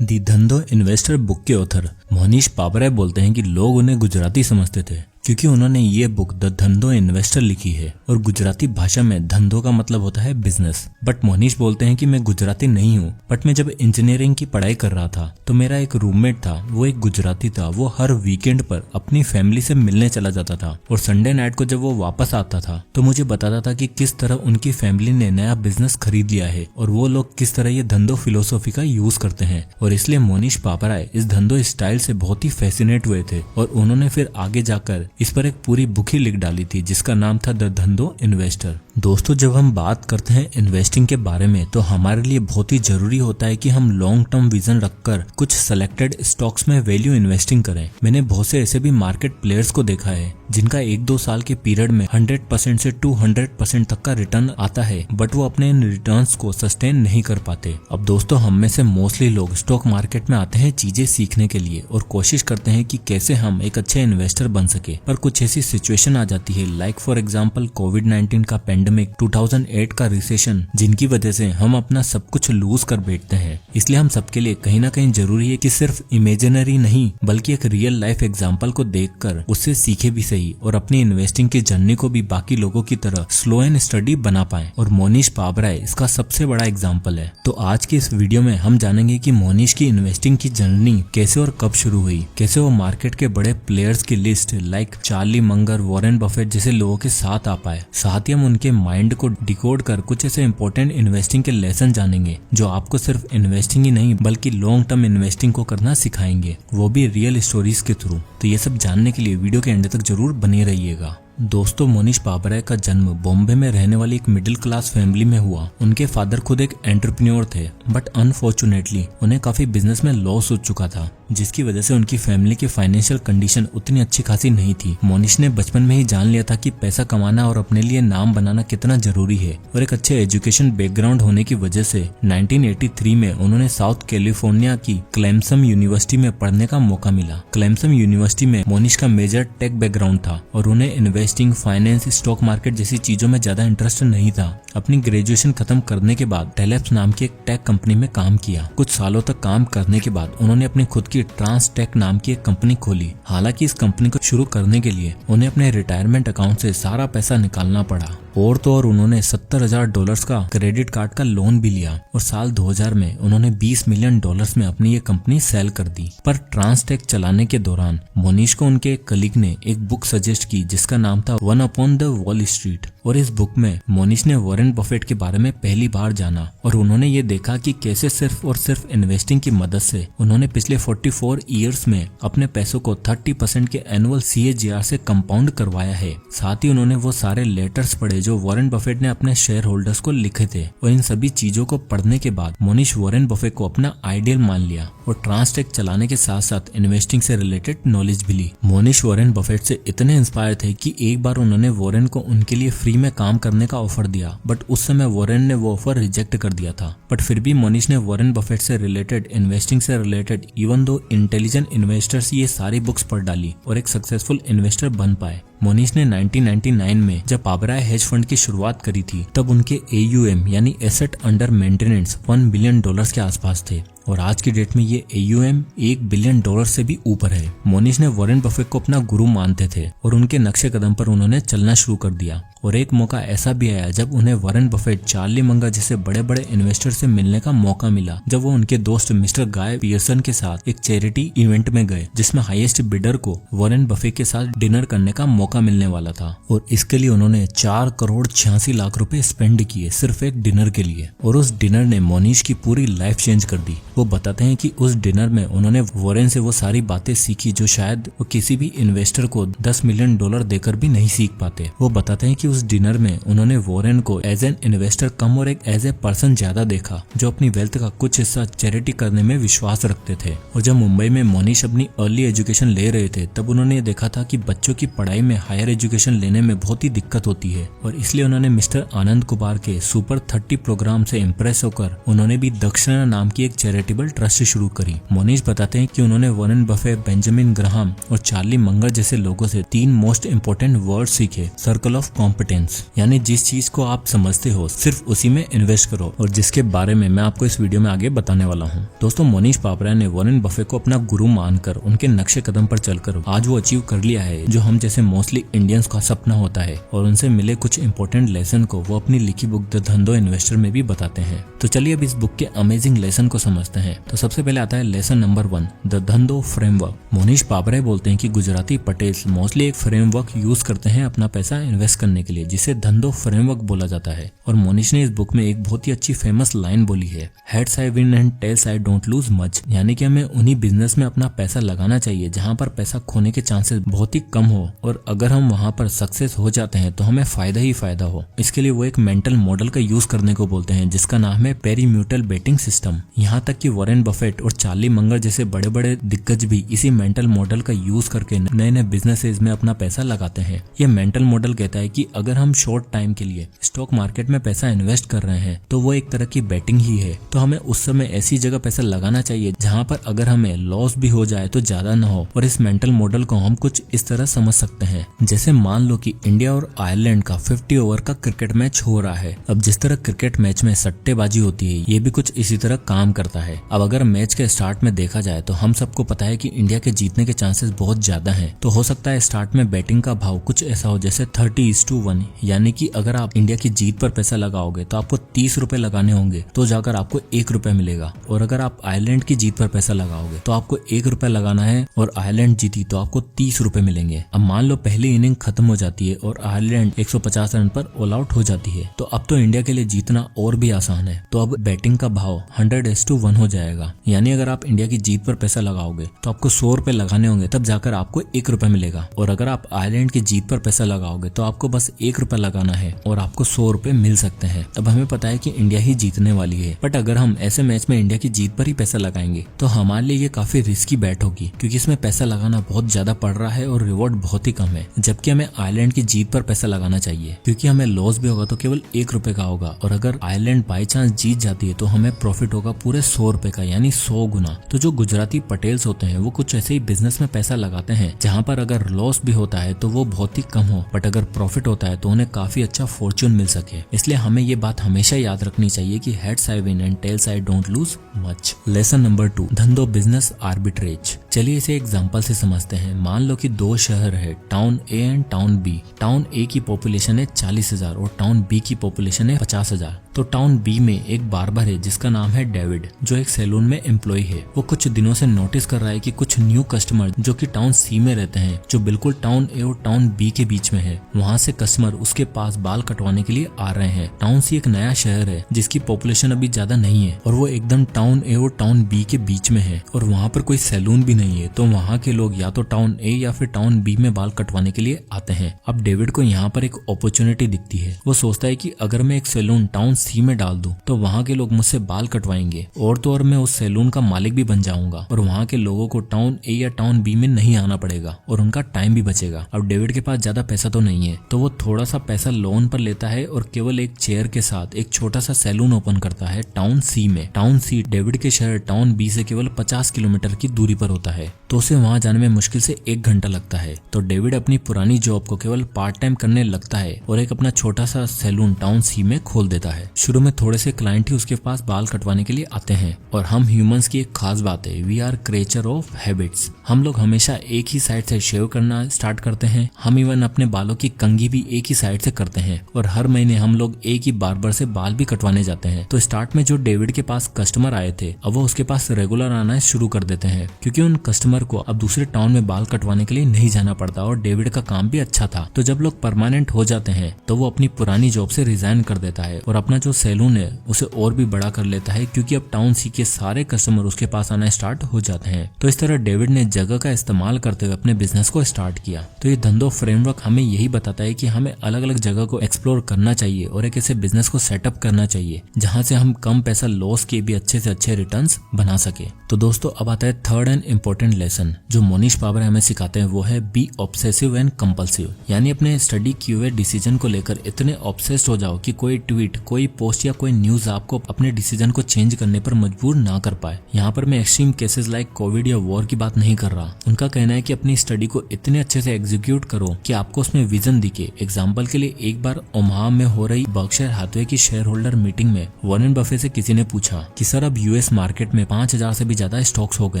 दी धंधो investor book के author Monish Pabrai बोलते हैं कि लोग उन्हें गुजराती समझते थे क्योंकि उन्होंने ये बुक द धंधो इन्वेस्टर लिखी है और गुजराती भाषा में धंधो का मतलब होता है बिजनेस। बट मोनीश बोलते हैं कि मैं गुजराती नहीं हूँ, बट मैं जब इंजीनियरिंग की पढ़ाई कर रहा था तो मेरा एक रूममेट था, वो एक गुजराती था। वो हर वीकेंड पर अपनी फैमिली से मिलने चला जाता था और संडे नाइट को जब वो वापस आता था तो मुझे बताता था कि किस तरह उनकी फैमिली ने नया बिजनेस खरीद लिया है और वो लोग किस तरह ये धंधो फिलोसॉफी का यूज करते हैं। और इसलिए मोनीश पाबराय इस धंधो स्टाइल से बहुत ही फैसिनेट हुए थे और उन्होंने फिर आगे जाकर इस पर एक पूरी बुक ही लिख डाली थी जिसका नाम था द धंधो इन्वेस्टर। दोस्तों, जब हम बात करते हैं इन्वेस्टिंग के बारे में तो हमारे लिए बहुत ही जरूरी होता है कि हम लॉन्ग टर्म विजन रखकर कुछ सेलेक्टेड स्टॉक्स में वैल्यू इन्वेस्टिंग करें। मैंने बहुत से ऐसे भी मार्केट प्लेयर्स को देखा है जिनका 1-2 साल के पीरियड में 100% से 200% तक का रिटर्न आता है, बट वो अपने इन रिटर्न्स को सस्टेन नहीं कर पाते। अब दोस्तों, हम में से मोस्टली लोग स्टॉक मार्केट में आते हैं चीजें सीखने के लिए और कोशिश करते हैं कि कैसे हम एक अच्छे इन्वेस्टर बन सके। पर कुछ ऐसी सिचुएशन आ जाती है, लाइक फॉर एग्जांपल कोविड-19 का पेंडेमिक, 2008 का रिसेशन, जिनकी वजह से हम अपना सब कुछ लूज कर बैठते हैं। इसलिए हम सबके लिए कहीं ना कहीं जरूरी है कि सिर्फ इमेजिनरी नहीं बल्कि एक रियल लाइफ एग्जांपल को देखकर उससे सीखे भी सही और अपनी इन्वेस्टिंग की जर्नी को भी बाकी लोगों की तरह स्लो एंड स्टडी बना पाए। और मोनीश पाबराय इसका सबसे बड़ा एग्जांपल है। तो आज की इस वीडियो में हम जानेंगे कि मोनीश की इन्वेस्टिंग की जर्नी कैसे और कब शुरू हुई, कैसे वो मार्केट के बड़े प्लेयर्स की list like Charlie Munger, Warren Buffett जैसे लोगों के साथ आ पाए। साथ ही हम उनके माइंड को डिकोड कर कुछ ऐसे इंपॉर्टेंट इन्वेस्टिंग के लेसन जानेंगे जो आपको सिर्फ इन्वेस्टिंग ही नहीं बल्कि लॉन्ग टर्म इन्वेस्टिंग को करना सिखाएंगे, वो भी रियल स्टोरीज के थ्रू। तो ये सब जानने के लिए वीडियो के एंड तक जरूर बने रहिएगा। दोस्तों, मोनीश पाबराय का जन्म बॉम्बे में रहने वाली एक मिडिल क्लास फैमिली में हुआ। उनके फादर खुद एक एंटरप्रेन्योर थे, बट अनफॉर्चुनेटली उन्हें काफी बिजनेस में लॉस हो चुका था, जिसकी वजह से उनकी फैमिली की फाइनेंशियल कंडीशन उतनी अच्छी खासी नहीं थी। मोनीश ने बचपन में ही जान लिया था कि पैसा कमाना और अपने लिए नाम बनाना कितना जरूरी है और एक अच्छे एजुकेशन बैकग्राउंड होने की वजह से 1983 में उन्होंने साउथ कैलिफोर्निया की क्लेमसन यूनिवर्सिटी में पढ़ने का मौका मिला। क्लेमसन यूनिवर्सिटी में मोनीश का मेजर टेक बैकग्राउंड था और उन्हें इन्वेस्टिंग, फाइनेंस, स्टॉक मार्केट जैसी चीजों में ज्यादा इंटरेस्ट नहीं था। अपनी ग्रेजुएशन खत्म करने के बाद टेलेप्स नाम की एक टेक कंपनी में काम किया। कुछ सालों तक काम करने के बाद उन्होंने अपनी खुद की ट्रांसटेक नाम की एक कंपनी खोली। हालांकि इस कंपनी को शुरू करने के लिए उन्हें अपने रिटायरमेंट अकाउंट से सारा पैसा निकालना पड़ा और तो और उन्होंने $70,000 का क्रेडिट कार्ड का लोन भी लिया और साल 2000 में उन्होंने $20 मिलियन में अपनी ये कंपनी सेल कर दी। पर ट्रांसटेक चलाने के दौरान मोनीश को उनके एक कलीग ने एक बुक सजेस्ट की जिसका नाम था one upon the wall street. और इस बुक में मोनीश ने वॉरेन बफेट के बारे में पहली बार जाना और उन्होंने ये देखा कि कैसे सिर्फ और सिर्फ इन्वेस्टिंग की मदद से उन्होंने पिछले 44 ईयर्स में अपने पैसों को 30% के एनुअल CAGR से कंपाउंड करवाया है। साथ ही उन्होंने वो सारे लेटर्स पढ़े जो वॉरेन बफेट ने अपने शेयर होल्डर्स को लिखे थे और इन सभी चीजों को पढ़ने के बाद मोनीश वॉरेन बफेट को अपना आइडियल मान लिया और ट्रांसटेक चलाने के साथ साथ इन्वेस्टिंग से रिलेटेड नॉलेज भी ली। मोनीश वॉरेन बफेट से इतने इंस्पायर थे कि एक बार उन्होंने वॉरेन को उनके लिए फ्री में काम करने का ऑफर दिया, बट उस समय वॉरेन ने वो ऑफर रिजेक्ट कर दिया था। बट फिर भी मोनीश ने वॉरेन बफेट से रिलेटेड, इन्वेस्टिंग से related, even though intelligent investors, ये सारी बुक्स पढ़ डाली और एक सक्सेसफुल इन्वेस्टर बन पाए। मोनीश ने 1999 में जब पाबराय हेज फंड की शुरुआत करी थी तब उनके AUM यानी एसेट अंडर मेंटेनेंस $1 बिलियन के आसपास थे और आज की डेट में ये AUM $1 बिलियन से भी ऊपर है। मोनीश ने वॉरेन बफेट को अपना गुरु मानते थे और उनके नक्शे कदम पर उन्होंने चलना शुरू कर दिया। और एक मौका ऐसा भी आया जब उन्हें वॉरेन बफेट, चार्ली मंगर जैसे बड़े बड़े इन्वेस्टर से मिलने का मौका मिला, जब वो उनके दोस्त मिस्टर गाय पियर्सन के साथ एक चैरिटी इवेंट में गए जिसमें हाईएस्ट बिडर को वॉरेन बफेट के साथ डिनर करने का मौका मिलने वाला था और इसके लिए उन्होंने 4,86,00,000 रुपए स्पेंड किए सिर्फ एक डिनर के लिए। और उस डिनर ने मोनीश की पूरी लाइफ चेंज कर दी। वो बताते हैं कि उस डिनर में उन्होंने वॉरेन से वो सारी बातें सीखी जो शायद वो किसी भी इन्वेस्टर को $10 मिलियन देकर भी नहीं सीख पाते। वो बताते हैं कि उस डिनर में उन्होंने वॉरेन को एज एन इन्वेस्टर कम और एक एज ए पर्सन ज्यादा देखा जो अपनी वेल्थ का कुछ हिस्सा चैरिटी करने में विश्वास रखते थे। और जब मुंबई में मोनीश अपनी अर्ली एजुकेशन ले रहे थे तब उन्होंने देखा था कि बच्चों की पढ़ाई में हायर एजुकेशन लेने में बहुत ही दिक्कत होती है और इसलिए उन्होंने मिस्टर आनंद कुमार के सुपर 30 प्रोग्राम से इम्प्रेस होकर उन्होंने भी दक्षिणा नाम की एक चैरिटी चैरिटेबल ट्रस्ट शुरू करी। मोनीश बताते हैं कि उन्होंने वॉरेन बफे, बेंजामिन ग्राहम और चार्ली मंगर जैसे लोगों से 3 मोस्ट इम्पोर्टेंट वर्ड सीखे। सर्कल ऑफ कॉम्पिटेंस, यानी जिस चीज को आप समझते हो सिर्फ उसी में इन्वेस्ट करो, और जिसके बारे में मैं आपको इस वीडियो में आगे बताने वाला हूँ। दोस्तों, मोनीश पाबरा ने वॉरेन बफे को अपना गुरु मानकर उनके नक्शे कदम पर चलकर आज वो अचीव कर लिया है जो हम जैसे मोस्टली इंडियंस का सपना होता है, और उनसे मिले कुछ इंपॉर्टेंट लेसन को वो अपनी लिखी बुक द धंधो इन्वेस्टर में भी बताते हैं। तो चलिए अब इस बुक के अमेजिंग लेसन को समझते हैं। तो सबसे पहले आता है लेसन नंबर 1, द धंधो फ्रेमवर्क। मोनीश पाबरा बोलते हैं कि गुजराती पटेल्स मोस्टली एक फ्रेमवर्क यूज करते हैं अपना पैसा इन्वेस्ट करने के लिए, जिसे धंधो फ्रेमवर्क बोला जाता है। और मोनीश ने इस बुक में एक बहुत ही अच्छी फेमस लाइन बोली है, heads I win and tails I don't lose much, यानी कि हमें उन्हीं बिजनेस में अपना पैसा लगाना चाहिए जहाँ पर पैसा खोने के चांसेस बहुत ही कम हो, और अगर हम वहाँ पर सक्सेस हो जाते हैं तो हमें फायदा ही फायदा हो। इसके लिए वो एक मेंटल मॉडल का यूज करने को बोलते हैं जिसका नाम है पेरीम्यूटल बेटिंग सिस्टम। यहाँ तक कि वॉरेन बफेट और चार्ली मंगर जैसे बड़े बड़े दिग्गज भी इसी मेंटल मॉडल का यूज करके नए नए बिजनेसेस में अपना पैसा लगाते हैं। ये मेंटल मॉडल कहता है कि अगर हम शॉर्ट टाइम के लिए स्टॉक मार्केट में पैसा इन्वेस्ट कर रहे हैं तो वो एक तरह की बेटिंग ही है। तो हमें उस समय ऐसी जगह पैसा लगाना चाहिए जहाँ पर अगर हमें लॉस भी हो जाए तो ज्यादा न हो। और इस मेंटल मॉडल को हम कुछ इस तरह समझ सकते हैं, जैसे मान लो कि इंडिया और आयरलैंड का 50 ओवर का क्रिकेट मैच हो रहा है। अब जिस तरह क्रिकेट मैच में सट्टेबाजी होती है, ये भी कुछ इसी तरह काम करता है। अब अगर मैच के स्टार्ट में देखा जाए तो हम सबको पता है कि इंडिया के जीतने के चांसेस बहुत ज्यादा हैं। तो हो सकता है स्टार्ट में बैटिंग का भाव कुछ ऐसा हो जैसे 30:1, यानी कि अगर आप इंडिया की जीत पर पैसा लगाओगे तो आपको 30 रुपए लगाने होंगे तो जाकर आपको 1 रुपए मिलेगा। और अगर आप आयरलैंड की जीत पर पैसा लगाओगे तो आपको 1 रुपए लगाना है और आयरलैंड जीती तो आपको 30 रुपए मिलेंगे। अब मान लो पहली इनिंग खत्म हो जाती है और आयरलैंड 150 रन पर ऑल आउट हो जाती है, तो अब तो इंडिया के लिए जीतना और भी आसान है। तो अब बैटिंग का भाव 100:1 हो जाएगा, यानी अगर आप इंडिया की जीत पर पैसा लगाओगे तो आपको 100 रुपए लगाने होंगे, तब जाकर आपको 1 रुपए मिलेगा। और अगर आप आयरलैंड की जीत पर पैसा लगाओगे तो आपको बस 1 रुपए लगाना है और आपको 100 रुपए मिल सकते हैं। अब हमें पता है कि इंडिया ही जीतने वाली है, बट अगर हम ऐसे मैच में इंडिया की जीत पर ही पैसा लगाएंगे तो हमारे लिए ये काफी रिस्की बैट होगी, क्योंकि इसमें पैसा लगाना बहुत ज्यादा पड़ रहा है और रिवॉर्ड बहुत ही कम है। जबकि हमें आयरलैंड की जीत पर पैसा लगाना चाहिए, क्योंकि हमें लॉस भी होगा तो केवल 1 रुपए का होगा, और अगर आयरलैंड बाई चांस जीत जाती है तो हमें प्रॉफिट होगा पूरे 100 रुपए का, यानी 100 गुना। तो जो गुजराती पटेल्स होते हैं वो कुछ ऐसे ही बिजनेस में पैसा लगाते हैं जहाँ पर अगर लॉस भी होता है तो वो बहुत ही कम हो, बट अगर प्रॉफिट होता है तो उन्हें काफी अच्छा फॉर्च्यून मिल सके। इसलिए हमें ये बात हमेशा याद रखनी चाहिए कि heads I win and tails I don't lose much. Lesson number 2, धंधो बिजनेस आर्बिट्रेज। चलिए इसे एग्जांपल से समझते हैं। मान लो कि 2 शहर है, town A and town B. Town A की पॉपुलेशन है 40,000 और टाउन बी की पॉपुलेशन है 50,000। तो टाउन बी में एक बार्बर है जिसका नाम है डेविड, जो एक सैलून में एम्प्लॉय है। वो कुछ दिनों से नोटिस कर रहा है कि कुछ न्यू कस्टमर जो कि टाउन सी में रहते हैं, जो बिल्कुल टाउन ए और टाउन बी के बीच में है, वहाँ से कस्टमर उसके पास बाल कटवाने के लिए आ रहे हैं। टाउन सी एक नया शहर है जिसकी पॉपुलेशन अभी ज्यादा नहीं है और वो एकदम टाउन ए और टाउन बी के बीच में है, और वहाँ पर कोई सैलून भी नहीं है। तो वहाँ के लोग या तो टाउन ए या फिर टाउन बी में बाल कटवाने के लिए आते हैं। अब डेविड को यहाँ पर एक अपॉर्चुनिटी दिखती है। वो सोचता है कि अगर मैं एक सैलून टाउन सी में डाल दूं तो वहाँ के लोग मुझसे बाल कटवाएंगे, और तो और मैं उस सैलून का मालिक भी बन जाऊंगा, और वहाँ के लोगों को टाउन ए या टाउन बी में नहीं आना पड़ेगा और उनका टाइम भी बचेगा। अब डेविड के पास ज्यादा पैसा तो नहीं है, तो वो थोड़ा सा पैसा लोन पर लेता है और केवल एक चेयर के साथ एक छोटा सा सैलून ओपन करता है टाउन सी में। टाउन सी डेविड के शहर टाउन बी से केवल 50 किलोमीटर की दूरी पर होता है, तो उसे वहाँ जाने में मुश्किल से 1 घंटा लगता है। तो डेविड अपनी पुरानी जॉब को केवल पार्ट टाइम करने लगता है और एक अपना छोटा सा सैलून टाउन सी में खोल देता है। शुरू में थोड़े से क्लाइंट ही उसके पास बाल कटवाने के लिए आते हैं, और हम ह्यूमंस की एक खास बात है, we are creature of habits. हम लोग हमेशा एक ही साइड से शेव करना स्टार्ट करते हैं। हम इवन अपने बालों की कंघी भी एक ही साइड से करते हैं, और हर महीने हम लोग एक ही बार्बर से बाल भी कटवाने जाते हैं। तो स्टार्ट में जो डेविड के पास कस्टमर आए थे, अब वो उसके पास रेगुलर आना शुरू कर देते हैं, क्योंकि उन कस्टमर को अब दूसरे टाउन में बाल कटवाने के लिए नहीं जाना पड़ता, और डेविड का काम भी अच्छा था। तो जब लोग परमानेंट हो जाते हैं तो वो अपनी पुरानी जॉब से रिजाइन कर देता है और अपना जो सैलून है उसे और भी बड़ा कर लेता है, क्योंकि अब टाउन सी के सारे कस्टमर उसके पास आना स्टार्ट हो जाते हैं। तो इस तरह डेविड ने जगह का इस्तेमाल करते हुए अपने बिजनेस को स्टार्ट किया। तो ये धंधो फ्रेमवर्क हमें यही बताता है कि हमें अलग अलग जगह को एक्सप्लोर करना चाहिए और एक ऐसे बिजनेस को सेटअप करना चाहिए जहां से हम कम पैसा लॉस के भी अच्छे से अच्छे रिटर्न्स बना सके। तो दोस्तों अब आता है third and important important lesson जो मोनीश पाबरे हमें सिखाते हैं वो है बी ऑब्सेसिव एंड कंपल्सिव। यानी अपने स्टडी किए हुए डिसीजन को लेकर इतने ऑब्सेस्ड हो जाओ कि कोई ट्वीट, कोई पोस्ट या कोई न्यूज आपको अपने डिसीजन को चेंज करने पर मजबूर ना कर पाए। यहाँ पर मैं एक्सट्रीम केसेस लाइक कोविड या वॉर की बात नहीं कर रहा। उनका कहना है कि अपनी स्टडी को इतने अच्छे से एग्जीक्यूट करो कि आपको उसमें विजन दिखे। एग्जाम्पल के लिए एक बार ओमाहा में हो रही बर्कशायर हाथवे की शेयर होल्डर मीटिंग में वॉरेन बफे से किसी ने पूछा कि सर अब यूएस मार्केट में 5000 से भी ज्यादा स्टॉक्स हो गए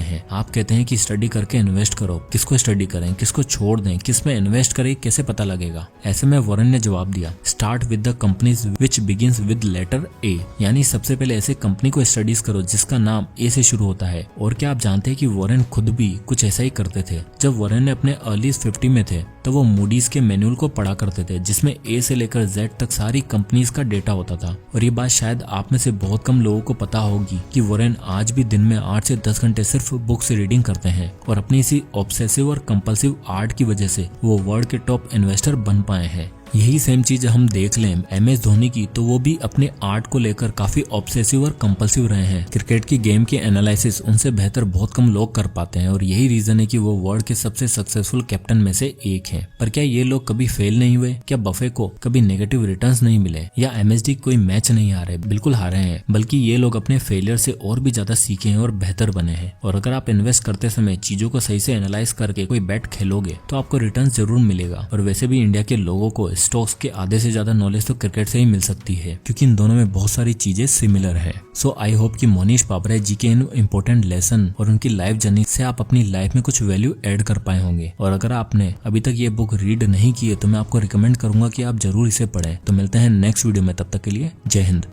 हैं, आप कहते हैं कि स्टडी करके इन्वेस्ट करो, किसको स्टडी करें, किसको छोड़ दें, किस में इन्वेस्ट करें, कैसे पता लगेगा। ऐसे में वॉरेन ने जवाब दिया, start with the companies which begins with letter A. यानी सबसे पहले ऐसे कंपनी को स्टडीज करो जिसका नाम ए से शुरू होता है। और क्या आप जानते हैं कि वॉरेन खुद भी कुछ ऐसा ही करते थे। जब वॉरेन ने अपने अर्ली 50 में थे तो वो मूडीज के मैनुअल को पढ़ा करते थे जिसमें ए से लेकर जेड तक सारी कंपनीज का डेटा होता था। और ये बात शायद आप में से बहुत कम लोगों को पता होगी कि वॉरेन आज भी दिन में 8 से 10 घंटे सिर्फ बुक्स रीडिंग करते हैं और अपनी इसी ऑब्सेसिव और कंपल्सिव आर्ट की वजह से वो वर्ल्ड के टॉप इन्वेस्टर बन पाए हैं। यही सेम चीज हम देख लें MS धोनी की, तो वो भी अपने आर्ट को लेकर काफी ऑब्सेसिव और कंपल्सिव रहे हैं। क्रिकेट की गेम के एनालिसिस उनसे बेहतर बहुत कम लोग कर पाते हैं और यही रीजन है कि वो वर्ल्ड के सबसे सक्सेसफुल कैप्टन में से एक हैं। पर क्या ये लोग कभी फेल नहीं हुए? क्या बफे को कभी नेगेटिव रिटर्न्स नहीं मिले या MSD कोई मैच नहीं हारे? बिल्कुल हारे हैं, बल्कि ये लोग अपने फेलियर से और भी ज्यादा सीखे हैं और बेहतर बने हैं। और अगर आप इन्वेस्ट करते समय चीजों को सही से एनालाइज करके कोई बेट खेलोगे तो आपको रिटर्न जरूर मिलेगा। और वैसे भी इंडिया के लोगों को स्टॉक्स के आधे से ज्यादा नॉलेज तो क्रिकेट से ही मिल सकती है क्योंकि इन दोनों में बहुत सारी चीजें सिमिलर है। सो आई होप कि मोनीश पाबरे जी के इन इम्पोर्टेंट लेसन और उनकी लाइफ जर्नी से आप अपनी लाइफ में कुछ वैल्यू ऐड कर पाए होंगे। और अगर आपने अभी तक ये बुक रीड नहीं की है तो मैं आपको रिकमेंड करूंगा कि आप जरूर इसे पढ़ें। तो मिलते हैं नेक्स्ट वीडियो में, तब तक के लिए जय हिंद।